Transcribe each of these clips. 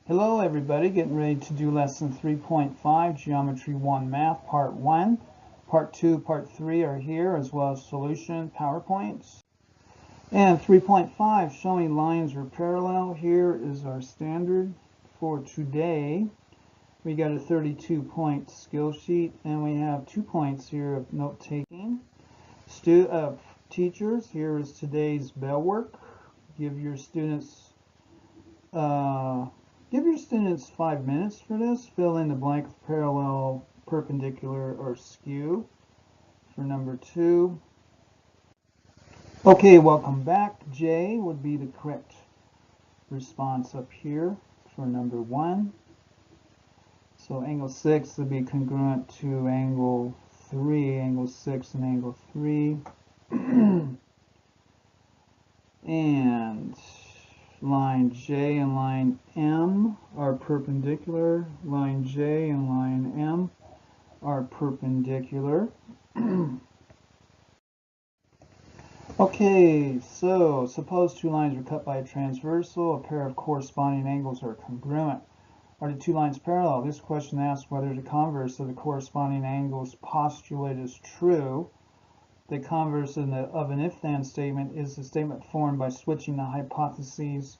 Hello everybody, getting ready to do lesson 3.5, Geometry 1 Math, Part 1. Part 2, Part 3 are here, as well as solution PowerPoints. And 3.5, showing lines are parallel. Here is our standard for today. We got a 32-point skill sheet, and we have 2 points here of note-taking. Teachers, here is today's bell work. Give your students 5 minutes for this. Fill in the blank with parallel, perpendicular, or skew for number 2. Okay, welcome back. J would be the correct response up here for number 1. So angle 6 would be congruent to angle 3, angle 6 and angle 3. And line J and line M are perpendicular. Line J and line M are perpendicular. Okay, so suppose two lines are cut by a transversal. A pair of corresponding angles are congruent. Are the two lines parallel? This question asks whether the converse of the corresponding angles postulate is true. The converse of an if-then statement is the statement formed by switching the hypotheses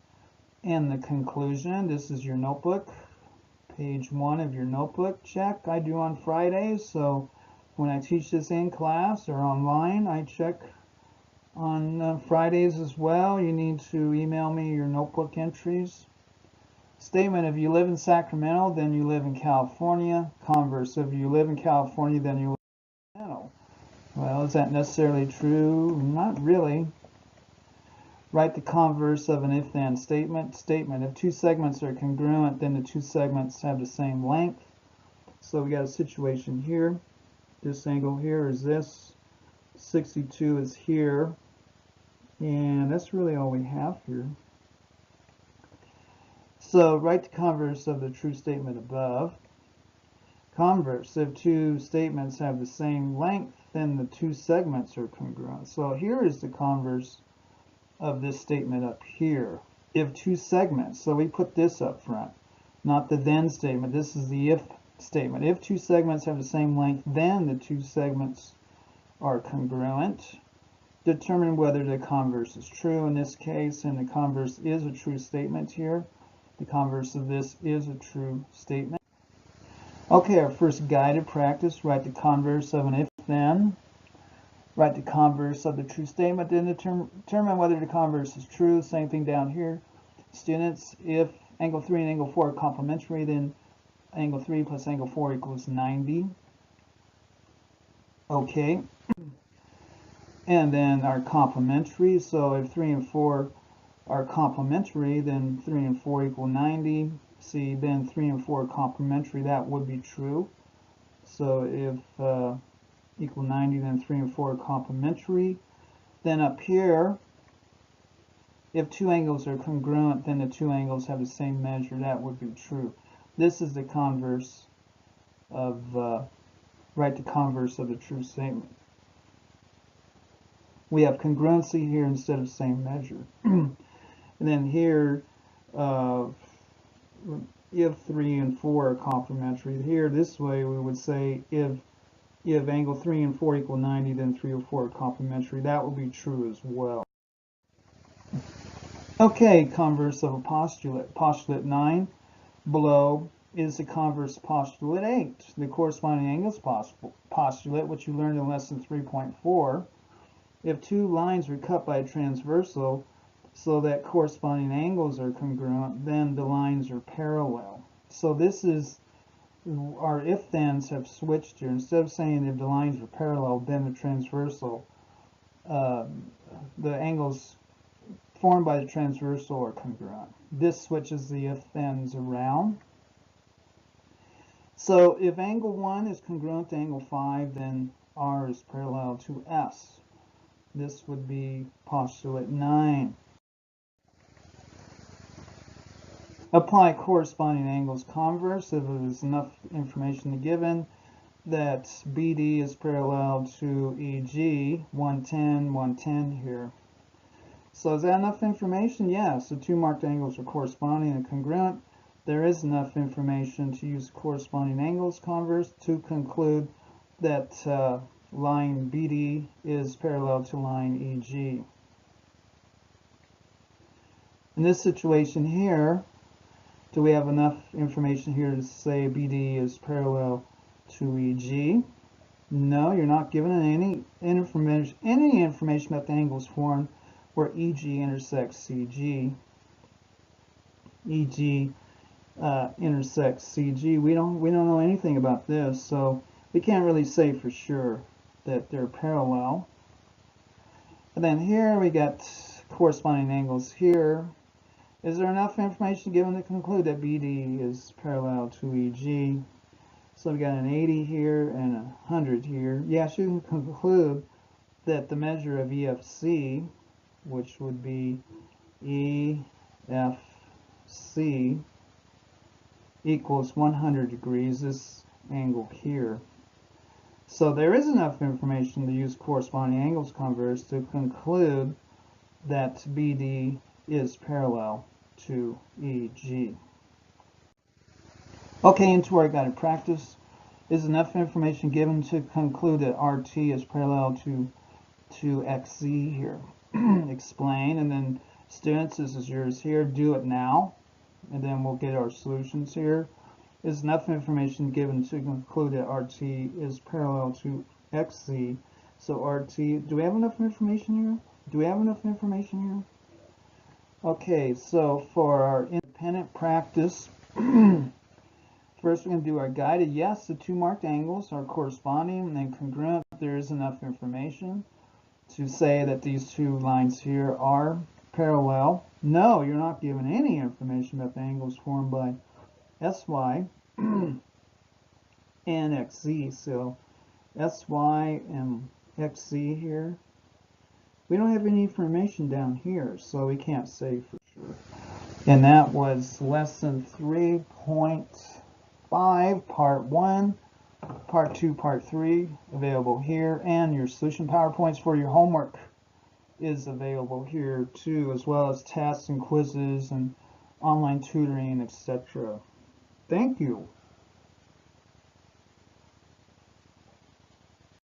and the conclusion. This is your notebook, page 1 of your notebook. Check. I do on Fridays, so when I teach this in class or online, I check on Fridays as well. You need to email me your notebook entries. Statement: if you live in Sacramento, then you live in California. Converse: if you live in California, then you live in Sacramento. Well, is that necessarily true? Not really. Write the converse of an if-then statement. Statement: if two segments are congruent, then the two segments have the same length. So we got a situation here. This angle here is this. 62 is here. And that's really all we have here. So write the converse of the true statement above. Converse: if two statements have the same length, then the two segments are congruent. So here is the converse of this statement up here. If two segments, so we put this up front, not the then statement. This is the if statement. If two segments have the same length, then the two segments are congruent. Determine whether the converse is true in this case, and the converse is a true statement here. The converse of this is a true statement. Okay, our first guided practice: write the converse of an if-then. Write the converse of the true statement, then determine whether the converse is true. Same thing down here. Students, if angle 3 and angle 4 are complementary, then angle 3 plus angle 4 equals 90. Okay. And then our complementary, so if 3 and 4 are complementary, then 3 and 4 equal 90. See, then 3 and 4 are complementary, that would be true. So if equal 90, then 3 and 4 are complementary. Then up here, if two angles are congruent, then the two angles have the same measure, that would be true. This is the converse of, write the converse of the true statement. We have congruency here instead of same measure. And then here, if 3 and 4 are complementary, here this way we would say if angle 3 and 4 equal 90, then 3 or 4 are complementary. That would be true as well. Okay, converse of a postulate. Postulate 9 below is the converse postulate 8. The corresponding angles postulate, which you learned in lesson 3.4. If two lines are cut by a transversal so that corresponding angles are congruent, then the lines are parallel. So this is our if-thens have switched here. Instead of saying if the lines are parallel, then the transversal, the angles formed by the transversal are congruent. This switches the if-thens around. So if angle 1 is congruent to angle 5, then R is parallel to S. This would be postulate 9. Apply corresponding angles converse. If there's enough information given that BD is parallel to EG, 110, 110 here. So is that enough information? Yes. The two marked angles are corresponding and congruent. there is enough information to use corresponding angles converse to conclude that line BD is parallel to line EG. In this situation here, do we have enough information here to say BD is parallel to EG? No, you're not given any information about the angles formed where EG intersects CG. EG intersects CG. We don't know anything about this, so we can't really say for sure that they're parallel. And then here we got corresponding angles here. Is there enough information given to conclude that BD is parallel to EG? So we got an 80 here and a 100 here. Yes, you can conclude that the measure of EFC, which would be EFC, equals 100 degrees, this angle here. So there is enough information to use corresponding angles converse to conclude that BD is parallel to EG. Okay, into our guided practice. Is enough information given to conclude that RT is parallel to XZ here? Explain, and then students, this is yours here, do it now, and then we'll get our solutions here. Is enough information given to conclude that RT is parallel to XZ? So RT, do we have enough information here? Do we have enough information here? Okay, so for our independent practice, first we're going to do our guided. Yes, the two marked angles are corresponding and then congruent. There is enough information to say that these two lines here are parallel. No, you're not given any information about the angles formed by SY and XZ. So SY and XZ here, we don't have any information down here, so we can't say for sure. And that was lesson 3.5, part 1, part 2, part 3, available here, and your solution PowerPoints for your homework is available here too, as well as tests and quizzes and online tutoring, etc. Thank you.